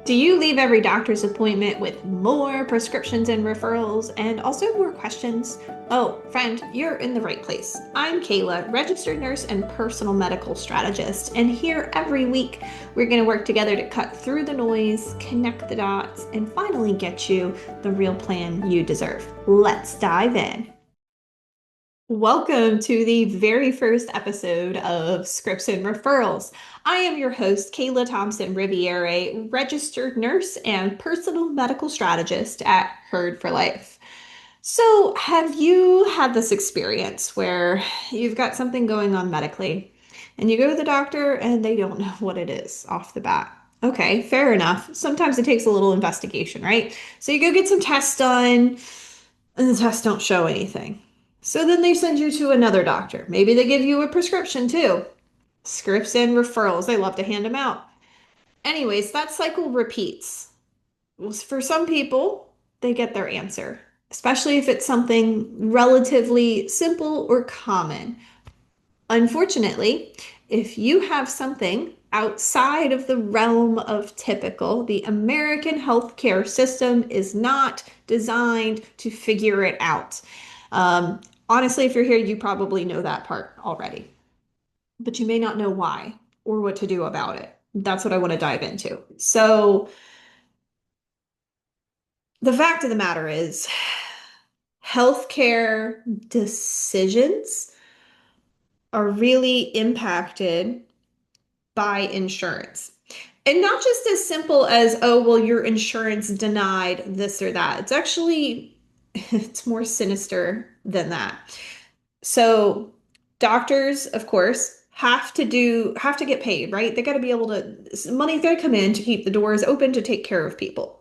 Do you leave every doctor's appointment with more prescriptions and referrals and also more questions? Oh, friend, you're in the right place. I'm Kayla, registered nurse and personal medical strategist, and here every week we're going to work together to cut through the noise, connect the dots, and finally get you the real plan you deserve. Let's dive in. Welcome to the very first episode of Scripts and Referrals. I am your host, Kayla Thompson-Riviere, registered nurse and personal medical strategist at Herd for Life. So, have you had this experience where you've got something going on medically and you go to the doctor and they don't know what it is off the bat? Okay, fair enough. Sometimes it takes a little investigation, right? So you go get some tests done and the tests don't show anything. So then they send you to another doctor. Maybe they give you a prescription too. Scripts and referrals, they love to hand them out. Anyways, that cycle repeats. Well, for some people, they get their answer, especially if it's something relatively simple or common. Unfortunately, if you have something outside of the realm of typical, the American healthcare system is not designed to figure it out. Honestly, if you're here, you probably know that part already, but you may not know why or what to do about it. That's what I want to dive into. So, the fact of the matter is, healthcare decisions are really impacted by insurance. And not just as simple as, oh, well, your insurance denied this or that. It's actually it's more sinister than that. So doctors, of course, have to get paid, right? They got to be able to money's got to come in to keep the doors open to take care of people.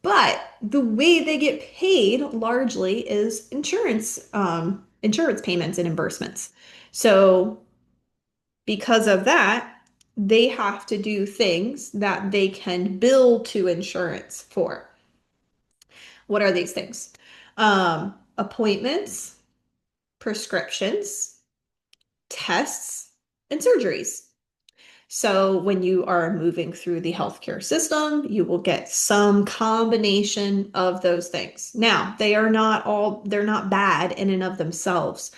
But the way they get paid largely is insurance payments and reimbursements. So because of that, they have to do things that they can bill to insurance for. What are these things? Appointments, prescriptions, tests, and surgeries. So when you are moving through the healthcare system, you will get some combination of those things. Now, they're not bad in and of themselves.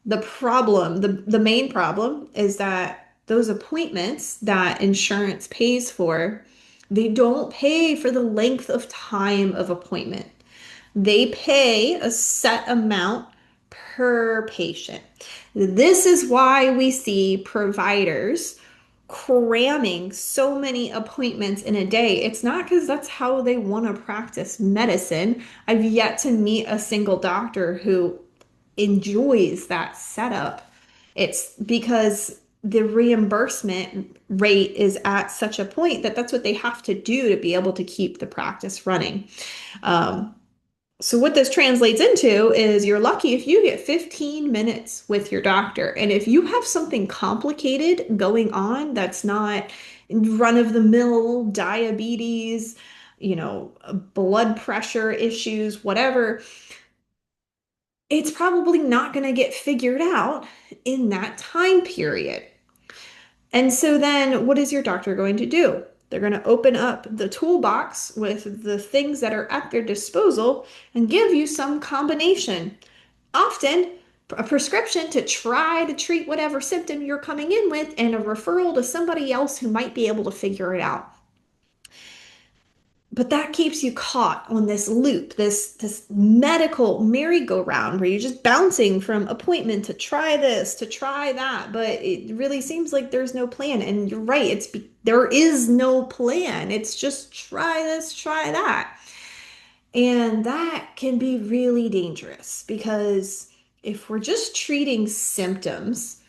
The main problem is that those appointments that insurance pays for, they don't pay for the length of time of appointment. They pay a set amount per patient. This is why we see providers cramming so many appointments in a day. It's not because that's how they want to practice medicine. I've yet to meet a single doctor who enjoys that setup. It's because the reimbursement rate is at such a point that that's what they have to do to be able to keep the practice running. Um, so what this translates into is you're lucky if you get 15 minutes with your doctor. And if you have something complicated going on that's not run-of-the-mill diabetes, blood pressure issues, whatever, it's probably not going to get figured out in that time period. And so then what is your doctor going to do? They're going to open up the toolbox with the things that are at their disposal and give you some combination. Often a prescription to try to treat whatever symptom you're coming in with and a referral to somebody else who might be able to figure it out. But that keeps you caught on this loop, this medical merry-go-round where you're just bouncing from appointment to try this, to try that, but it really seems like there's no plan. And you're right, there is no plan. It's just try this, try that. And that can be really dangerous because if we're just treating symptoms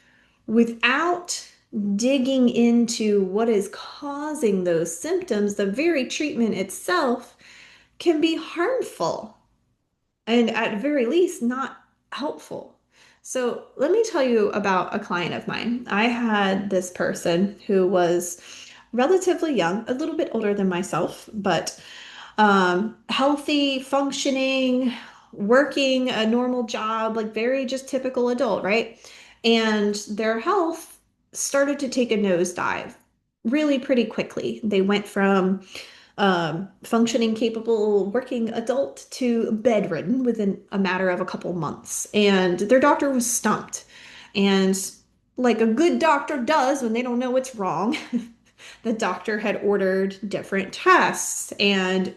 without digging into what is causing those symptoms, the very treatment itself can be harmful and at very least not helpful. So let me tell you about a client of mine. I had this person who was relatively young, a little bit older than myself, but healthy, functioning, working a normal job, like very just typical adult, right? And their health started to take a nosedive. really pretty quickly. They went from functioning, capable, working adult to bedridden within a matter of a couple months. And their doctor was stumped. And like a good doctor does when they don't know what's wrong, the doctor had ordered different tests and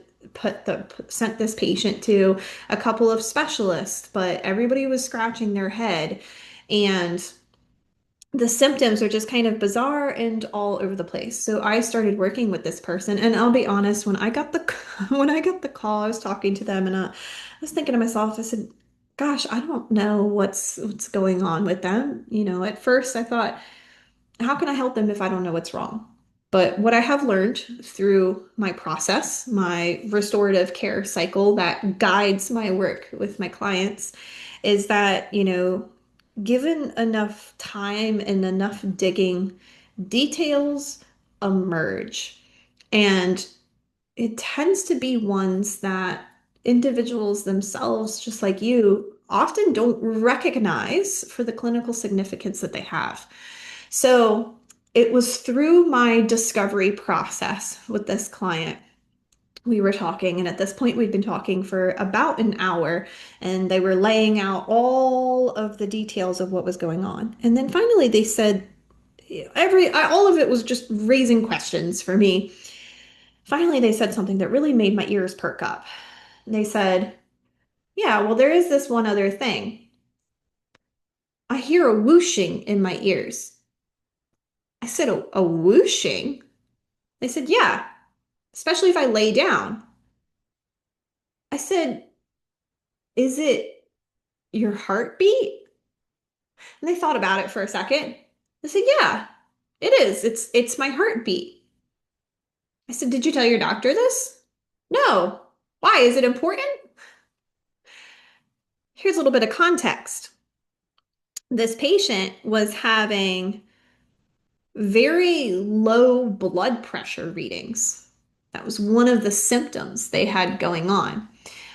sent this patient to a couple of specialists, but everybody was scratching their head. And the symptoms are just kind of bizarre and all over the place. So I started working with this person, and I'll be honest, when I got the when I got the call, I was talking to them, and I was thinking to myself, I said, "Gosh, I don't know what's going on with them." At first I thought, how can I help them if I don't know what's wrong? But what I have learned through my process, my restorative care cycle that guides my work with my clients, is that, given enough time and enough digging, details emerge. And it tends to be ones that individuals themselves, just like you, often don't recognize for the clinical significance that they have. So it was through my discovery process with this client. We were talking, and at this point, we'd been talking for about an hour, and they were laying out all of the details of what was going on. And then finally, they said, all of it was just raising questions for me. Finally, they said something that really made my ears perk up. They said, "Yeah, well, there is this one other thing. I hear a whooshing in my ears." I said, "A whooshing?" They said, "Yeah, especially if I lay down." I said, "Is it your heartbeat?" And they thought about it for a second. They said, "Yeah, it is. It's my heartbeat." I said, "Did you tell your doctor this?" "No." "Why? Is it important?" Here's a little bit of context. This patient was having very low blood pressure readings. That was one of the symptoms they had going on.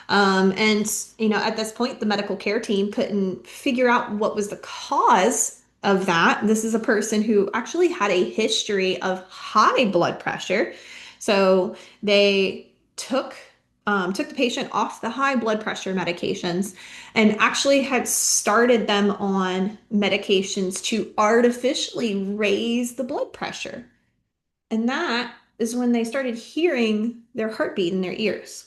And, at this point, the medical care team couldn't figure out what was the cause of that. This is a person who actually had a history of high blood pressure. So they took the patient off the high blood pressure medications and actually had started them on medications to artificially raise the blood pressure. And that is when they started hearing their heartbeat in their ears.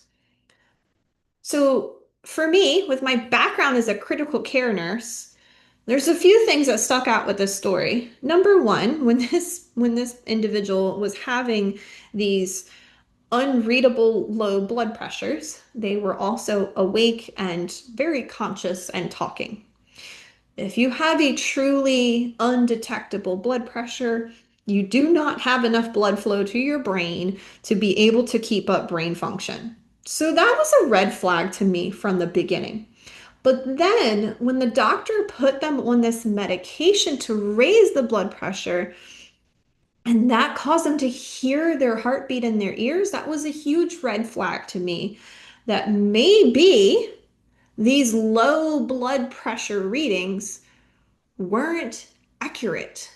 So, for me, with my background as a critical care nurse, there's a few things that stuck out with this story. Number one, when this individual was having these unreadable low blood pressures, they were also awake and very conscious and talking. If you have a truly undetectable blood pressure, you do not have enough blood flow to your brain to be able to keep up brain function. So that was a red flag to me from the beginning. But then, when the doctor put them on this medication to raise the blood pressure, and that caused them to hear their heartbeat in their ears, that was a huge red flag to me that maybe these low blood pressure readings weren't accurate,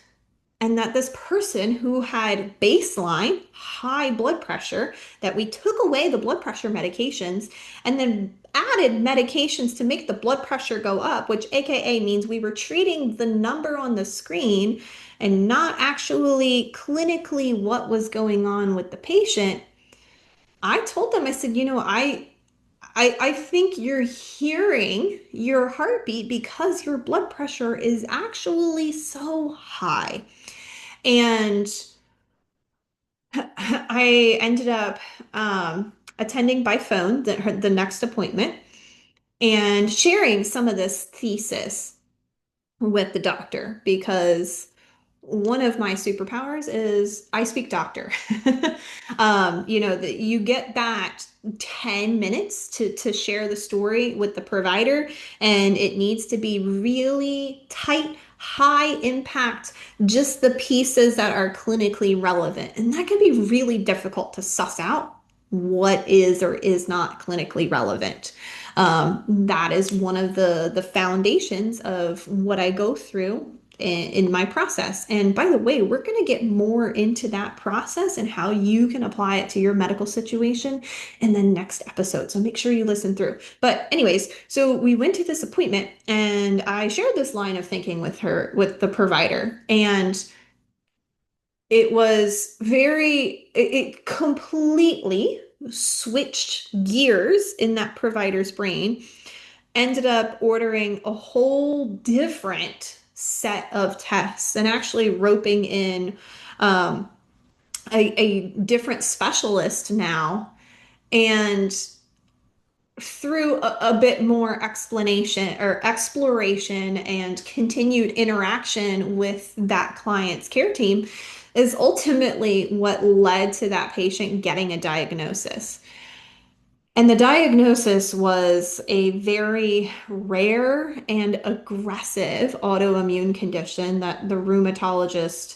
and that this person who had baseline high blood pressure, that we took away the blood pressure medications and then added medications to make the blood pressure go up, which AKA means we were treating the number on the screen and not actually clinically what was going on with the patient. I told them, I said, I think you're hearing your heartbeat because your blood pressure is actually so high. And I ended up attending by phone the next appointment and sharing some of this thesis with the doctor because one of my superpowers is I speak doctor. That you get that 10 minutes to share the story with the provider, and it needs to be really tight, high impact, just the pieces that are clinically relevant. And that can be really difficult to suss out what is or is not clinically relevant. That is one of the foundations of what I go through in my process. And by the way, we're going to get more into that process and how you can apply it to your medical situation in the next episode. So make sure you listen through. But anyways, so we went to this appointment and I shared this line of thinking with her, with the provider. And it was it completely switched gears in that provider's brain, ended up ordering a whole different set of tests and actually roping in um, a different specialist now. And through a bit more explanation or exploration and continued interaction with that client's care team is ultimately what led to that patient getting a diagnosis. And the diagnosis was a very rare and aggressive autoimmune condition that the rheumatologist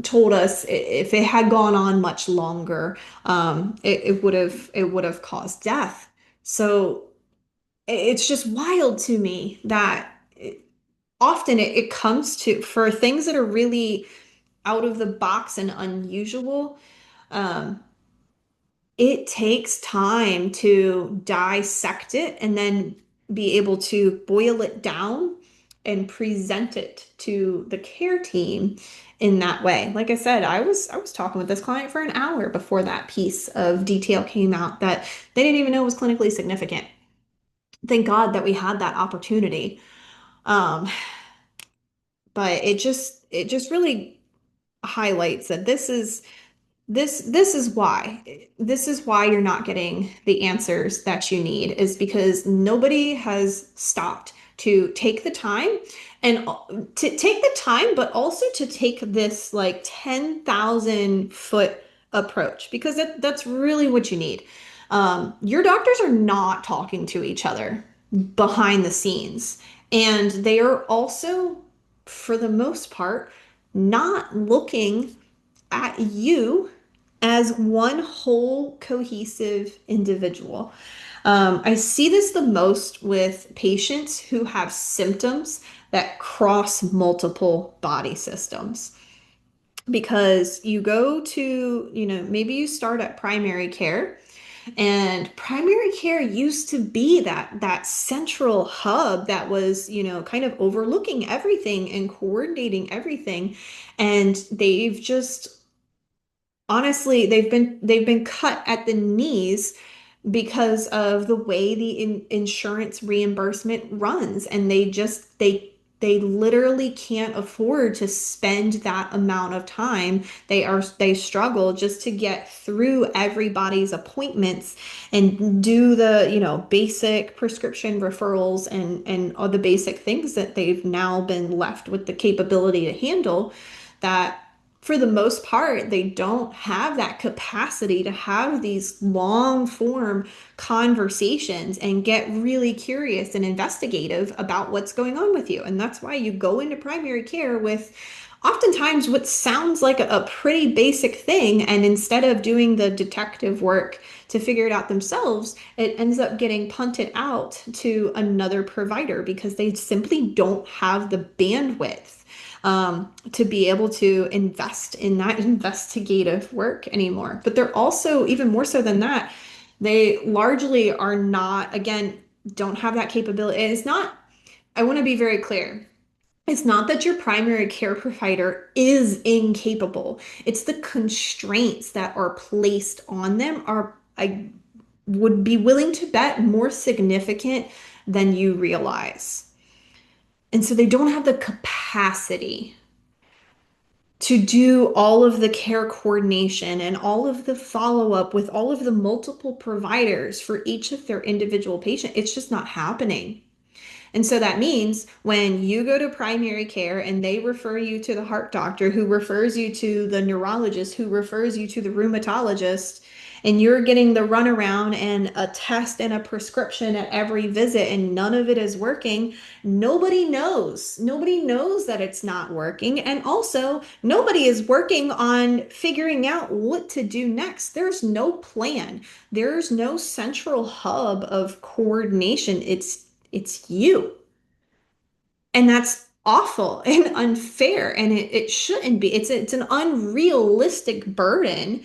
told us if it had gone on much longer, it would have caused death. So it's just wild to me that often it comes to for things that are really out of the box and unusual. Um, it takes time to dissect it and then be able to boil it down and present it to the care team in that way. Like I said, I was talking with this client for an hour before that piece of detail came out that they didn't even know was clinically significant. Thank God that we had that opportunity. Um, but it just really highlights that this is why you're not getting the answers that you need is because nobody has stopped to take the time and to take the time, but also to take this like 10,000 foot approach because that's really what you need. Your doctors are not talking to each other behind the scenes, and they are also, for the most part, not looking at you as one whole cohesive individual. I see this the most with patients who have symptoms that cross multiple body systems. Because you go to, maybe you start at primary care, and primary care used to be that central hub that was, kind of overlooking everything and coordinating everything. And they've just honestly they've been cut at the knees because of the way the insurance reimbursement runs, and they literally can't afford to spend that amount of time. They struggle just to get through everybody's appointments and do the basic prescription referrals and all the basic things that they've now been left with the capability to handle, that for the most part, they don't have that capacity to have these long form conversations and get really curious and investigative about what's going on with you. And that's why you go into primary care with oftentimes what sounds like a pretty basic thing. And instead of doing the detective work to figure it out themselves, it ends up getting punted out to another provider because they simply don't have the bandwidth to be able to invest in that investigative work anymore. But they're also, even more so than that, they largely are not, again, don't have that capability. And it's not, I want to be very clear. It's not that your primary care provider is incapable. It's the constraints that are placed on them are, I would be willing to bet, more significant than you realize. And so they don't have the capacity to do all of the care coordination and all of the follow-up with all of the multiple providers for each of their individual patient. It's just not happening. And so that means when you go to primary care and they refer you to the heart doctor, who refers you to the neurologist, who refers you to the rheumatologist, and you're getting the runaround and a test and a prescription at every visit, and none of it is working, nobody knows. Nobody knows that it's not working. And also, nobody is working on figuring out what to do next. There's no plan. There's no central hub of coordination. It's you. And that's awful and unfair, and it shouldn't be. It's an unrealistic burden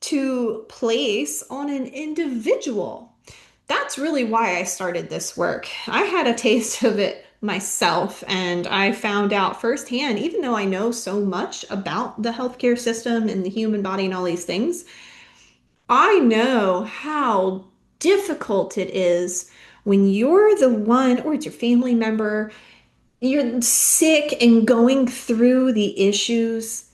to place on an individual. That's really why I started this work. I had a taste of it myself, and I found out firsthand, even though I know so much about the healthcare system and the human body and all these things, I know how difficult it is when you're the one, or it's your family member, you're sick and going through the issues.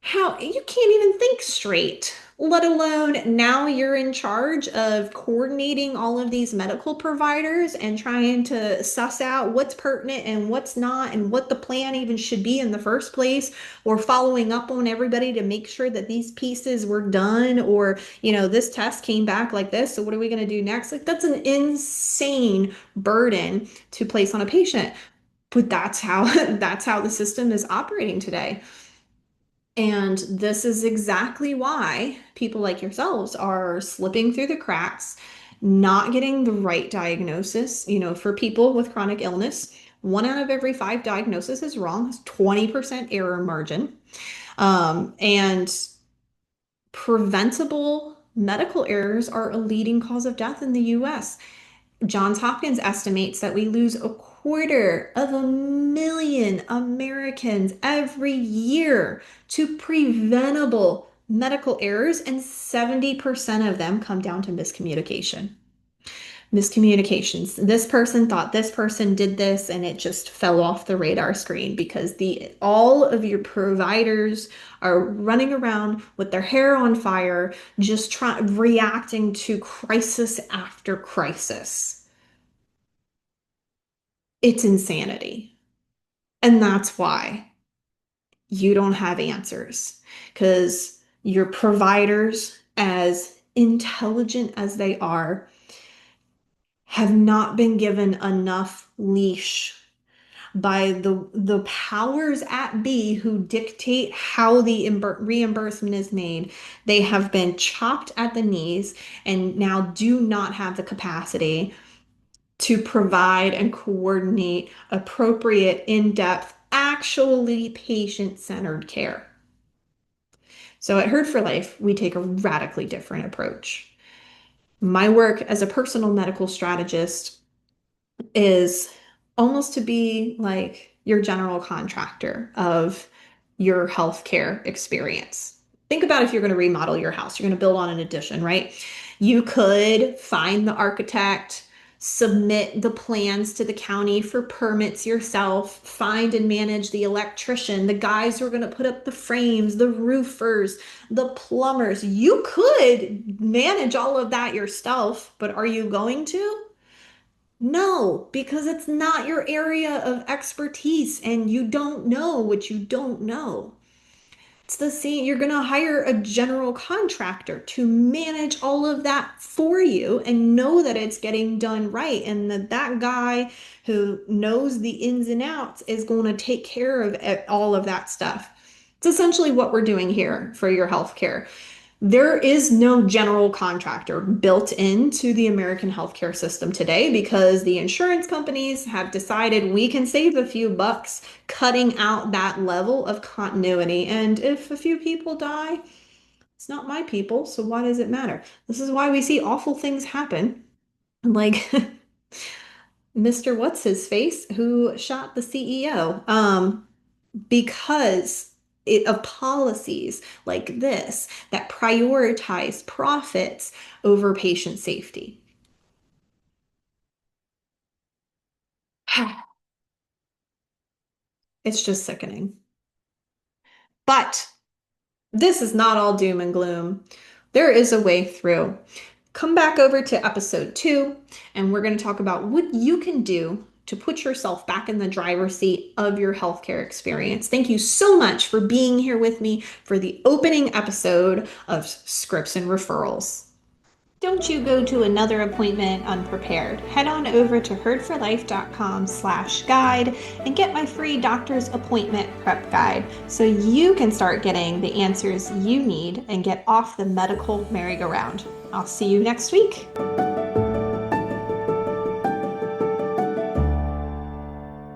How you can't even think straight, let alone now you're in charge of coordinating all of these medical providers and trying to suss out what's pertinent and what's not, and what the plan even should be in the first place, or following up on everybody to make sure that these pieces were done, or, this test came back like this, so what are we going to do next? Like, that's an insane burden to place on a patient. But that's how that's how the system is operating today. And this is exactly why people like yourselves are slipping through the cracks, not getting the right diagnosis. For people with chronic illness, one out of every five diagnoses is wrong, it's 20% error margin. And preventable medical errors are a leading cause of death in the US. Johns Hopkins estimates that we lose 250,000 Americans every year to preventable medical errors, and 70% of them come down to miscommunication. Miscommunications. This person thought this person did this, and it just fell off the radar screen because the all of your providers are running around with their hair on fire, just reacting to crisis after crisis. It's insanity. And that's why you don't have answers, because your providers, as intelligent as they are, have not been given enough leash by the powers at be who dictate how the reimbursement is made. They have been chopped at the knees and now do not have the capacity to provide and coordinate appropriate, in-depth, actually patient-centered care. So at Herd for Life, we take a radically different approach. My work as a personal medical strategist is almost to be like your general contractor of your healthcare experience. Think about if you're going to remodel your house, you're going to build on an addition, right? You could find the architect, submit the plans to the county for permits yourself, find and manage the electrician, the guys who are going to put up the frames, the roofers, the plumbers. You could manage all of that yourself, but are you going to? No, because it's not your area of expertise and you don't know what you don't know. It's the same. You're going to hire a general contractor to manage all of that for you and know that it's getting done right, and that guy who knows the ins and outs is going to take care of all of that stuff. It's essentially what we're doing here for your healthcare. There is no general contractor built into the American healthcare system today because the insurance companies have decided we can save a few bucks cutting out that level of continuity. And if a few people die, it's not my people, so why does it matter? This is why we see awful things happen. Like Mr. What's his face who shot the CEO. Because of policies like this that prioritize profits over patient safety. It's just sickening. But this is not all doom and gloom. There is a way through. Come back over to episode 2, and we're going to talk about what you can do to put yourself back in the driver's seat of your healthcare experience. Thank you so much for being here with me for the opening episode of Scripts and Referrals. Don't you go to another appointment unprepared. Head on over to herdforlife.com/guide and get my free doctor's appointment prep guide so you can start getting the answers you need and get off the medical merry-go-round. I'll see you next week.